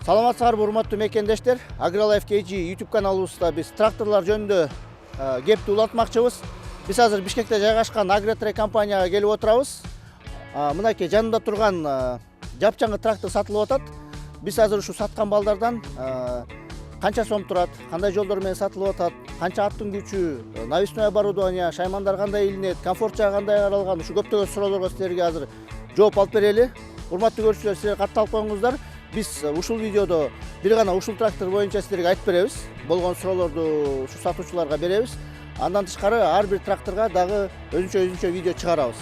Саламатсыздарбы урматтуу мекендештер. AgriLife KG YouTube каналыбызда биз тракторлор жөнүндө кепти улантмакчыбыз. Биз азыр Бишкекте жайгашкан Агротрек компанияга келип отурабыз. Мынакей жанында турган жапчаңгы трактор сатылып атат. Биз азыр ушу саткан балдардан канча сом турат, кандай жолдор менен сатылып атат, канча аттын күчү, навесное оборудование, шаймандар кандай илинет, комфорт жагы кандай каралган, ушу көптөгөн суроолорго силерге азыр жооп алып берели. Урматтуу көрүүчүлөр, силер катталып коюңуздар. Биз ушул видеодо бир гана ушул трактор боюнча силерге айтып беребиз. Болгон суроолорду ушу сатуучуларга беребиз. Андан тышкары ар бир тракторга дагы өзүнчө видео чыгарабыз.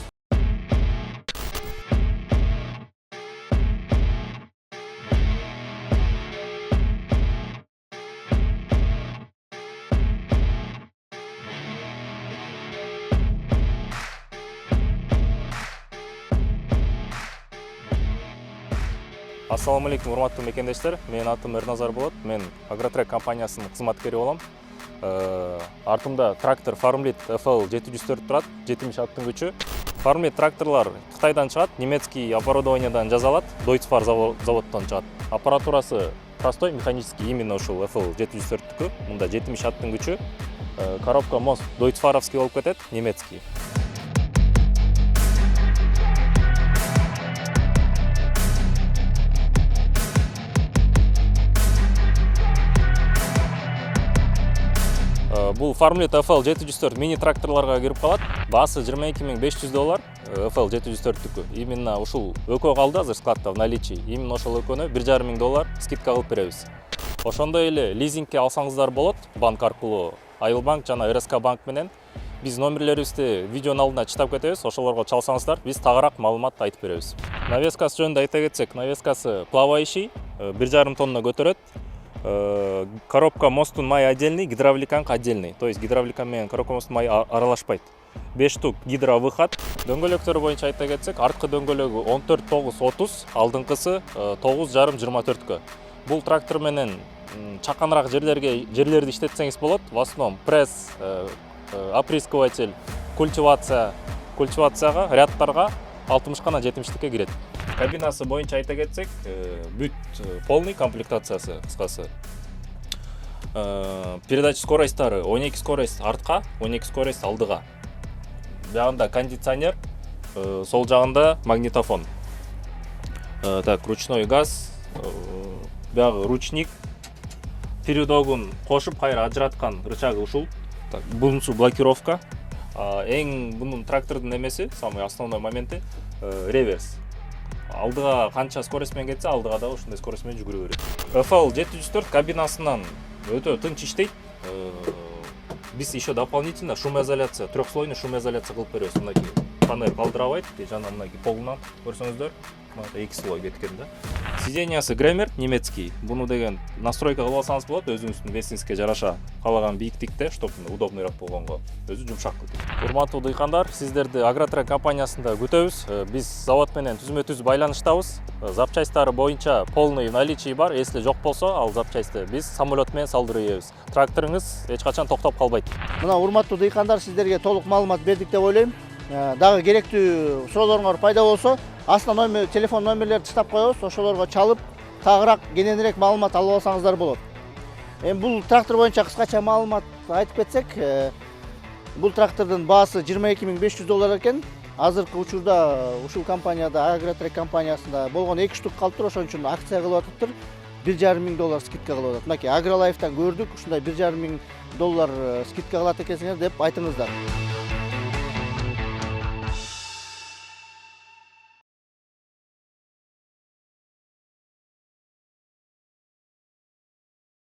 Ассаламу алейкум, урматтуу мекендештер. Менин атым Эрназар болот. Мен Агротрек компаниясынын кызматкери болом. Артымда трактор Farmlit FL 704 турат, 70 аттын күчү. Farmlit тракторлор Кытайдан чыгат, немецкий оборудованиядан жасалат, Deutz-Fahr заводдон чыгат. Аппаратурасы простой, механический, именно ушул FL 704-түкү. Мында 70 аттын күчү. Коробка мост Deutz-Fahровский болуп кетет, немецкий. Бул Farmlit FL 704 мини тракторлорго кирип калат. Баасы $22,500 FL 704-түкү. Именно ушул экөө калды азыр складта в наличии. Именно ошол экөнү $1,500 скидка кылып беребиз. Ошондой эле лизингке алсаңыздар болот. Банк аркылуу Айылбанк жана РСК банк менен. Биз номерлерибизди видеонун алдына чытап кетебиз. Ошолорго чалсаңыздар, биз тагыраак маалымат айтып беребиз. Навескасы жөнүндө айта кетсек, навескасы плавающий, 1,5 тонна көтөрөт. Коробка мостун май отдельный, гидравликанка отдельный. То есть гидравлика менен коробка мостун май аралашпайт. 5 штук гидровыход. Дөңгөлөктөр боюнча айта кетсек, арткы дөңгөлөгү 14,930, алдыңкысы 9,5-24. Бул трактор менен чаканыраак жерлерди иштетсеңиз болот. В основном пресс, опрыскиватель, культивацияга, рядтарга 60 гана 70-тикке кирет. Кабинасы боюнча айта кетсек, бүт полный комплектациясы кыскасы. Передача скоросттары 12 скорость артка, 12 скорость алдыга. Бягында кондиционер, сол жагында магнитофон. Так, ручной газ, бягы ручник, передогун кошуп кайра ажыраткан рычагы ушул. Так, бунусу блокировка. Эң бунун трактордун эмеси, самый основной моменти реверс. Алдыга канча скорость менен кетсе, алдыга да ушундай скорость менен жүгүрө берет. FL 704 кабинасынан өтө тынч иштейт. Биз еще дополнительно шумоизоляция, трехслойный шумоизоляция кылып беребиз. Мынакей панель калтырабайт, жана мынакей полунан көрсөңүздөр, мынакей 2 слой кеткен да. Сиденьясы Гремер немецкий. Буну деген настройка кылып алсаңыз болот, өзүңүздүн весиңизге жараша каалаган бийиктикте, чтоб удобныйраак болгонго. Өзү жумшак кылып. Урматтуу дыйкандар, сиздерди Агротрек компаниясында күтөбүз. Биз завод менен түзмө-түз байланыштабыз. Запчасттары боюнча полный наличие бар. Если жок болсо, ал запчастты биз самолет менен салдырып ийебиз. Тракторуңуз эч качан токтоп калбайт. Мына урматтуу дыйкандар, сиздерге толук маалымат бердик деп ойлойм. Дагы керектүү суроолоруңар пайда болсо, астына телефон номерлерди тыштап коебуз. Ошолорго чалып, тагыраак кененирээк маалымат алып алсаңыздар болот. Эми бул трактор боюнча кыскача маалымат айтып кетсек, бул трактордун баасы $22,500 экен. Азыркы учурда ушул компанияда, Агротрек компаниясында болгон 2 штук калып тур, ошон үчүн акция кылып атыптыр. $1,500 скидка кылып атат. Мынакей AgriLife'тан көрдүк, ушундай $1,500 скидка кылат экенсиңер деп айтыңыздар.